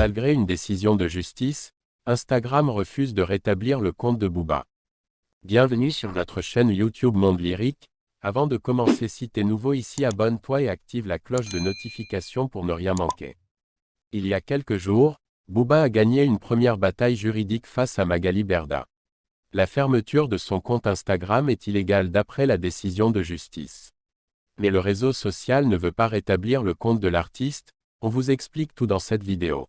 Malgré une décision de justice, Instagram refuse de rétablir le compte de Booba. Bienvenue sur notre chaîne YouTube Monde Lyrique. Avant de commencer, si t'es nouveau ici, abonne-toi et active la cloche de notification pour ne rien manquer. Il y a quelques jours, Booba a gagné une première bataille juridique face à Magali Berda. La fermeture de son compte Instagram est illégale d'après la décision de justice. Mais le réseau social ne veut pas rétablir le compte de l'artiste, on vous explique tout dans cette vidéo.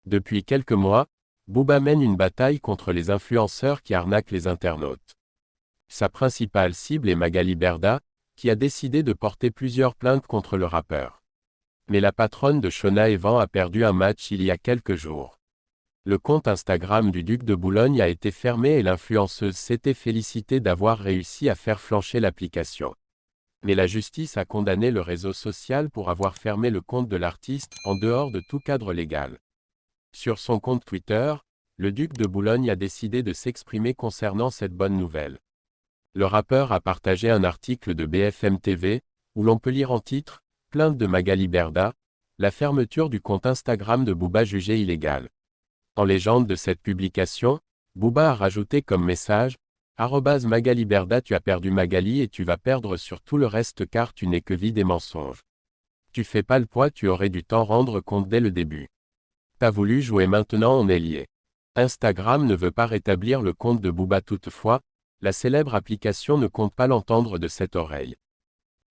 Depuis quelques mois, Booba mène une bataille contre les influenceurs qui arnaquent les internautes. Sa principale cible est Magali Berda, qui a décidé de porter plusieurs plaintes contre le rappeur. Mais la patronne de Shona Evan a perdu un match il y a quelques jours. Le compte Instagram du duc de Boulogne a été fermé et l'influenceuse s'était félicitée d'avoir réussi à faire flancher l'application. Mais la justice a condamné le réseau social pour avoir fermé le compte de l'artiste en dehors de tout cadre légal. Sur son compte Twitter, le duc de Boulogne a décidé de s'exprimer concernant cette bonne nouvelle. Le rappeur a partagé un article de BFM TV, où l'on peut lire en titre « Plainte de Magali Berda, la fermeture du compte Instagram de Booba jugée illégale ». En légende de cette publication, Booba a rajouté comme message « Magali Berda, tu as perdu Magali et tu vas perdre sur tout le reste car tu n'es que vie des mensonges. Tu fais pas le poids, tu aurais dû t'en rendre compte dès le début. T'as voulu jouer, maintenant on est lié. » Instagram ne veut pas rétablir le compte de Booba toutefois, la célèbre application ne compte pas l'entendre de cette oreille.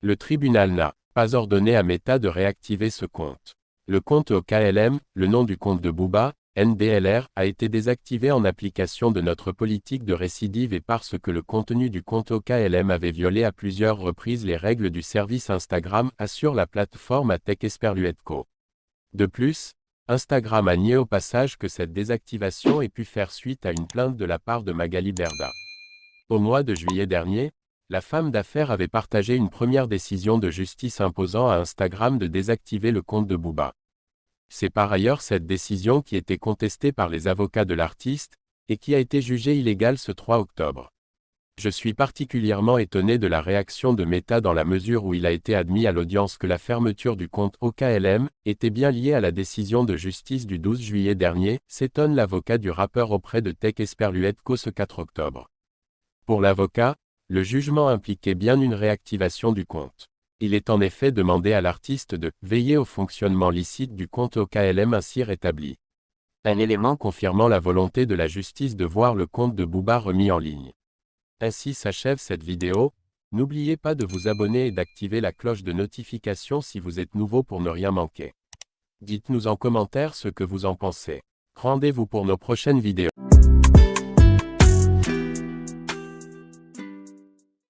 Le tribunal n'a pas ordonné à Meta de réactiver ce compte. Le compte OKLM, le nom du compte de Booba, NDLR, a été désactivé en application de notre politique de récidive et parce que le contenu du compte OKLM avait violé à plusieurs reprises les règles du service Instagram, assure la plateforme à Tech Esperluetco. De plus, Instagram a nié au passage que cette désactivation ait pu faire suite à une plainte de la part de Magali Berda. Au mois de juillet dernier, la femme d'affaires avait partagé une première décision de justice imposant à Instagram de désactiver le compte de Booba. C'est par ailleurs cette décision qui était contestée par les avocats de l'artiste, et qui a été jugée illégale ce 3 octobre. Je suis particulièrement étonné de la réaction de Meta dans la mesure où il a été admis à l'audience que la fermeture du compte OKLM était bien liée à la décision de justice du 12 juillet dernier, s'étonne l'avocat du rappeur auprès de Tech Esperluetco ce 4 octobre. Pour l'avocat, le jugement impliquait bien une réactivation du compte. Il est en effet demandé à l'artiste de « veiller au fonctionnement licite du compte OKLM ainsi rétabli ». Un élément confirmant la volonté de la justice de voir le compte de Booba remis en ligne. Ainsi s'achève cette vidéo, n'oubliez pas de vous abonner et d'activer la cloche de notification si vous êtes nouveau pour ne rien manquer. Dites-nous en commentaire ce que vous en pensez. Rendez-vous pour nos prochaines vidéos.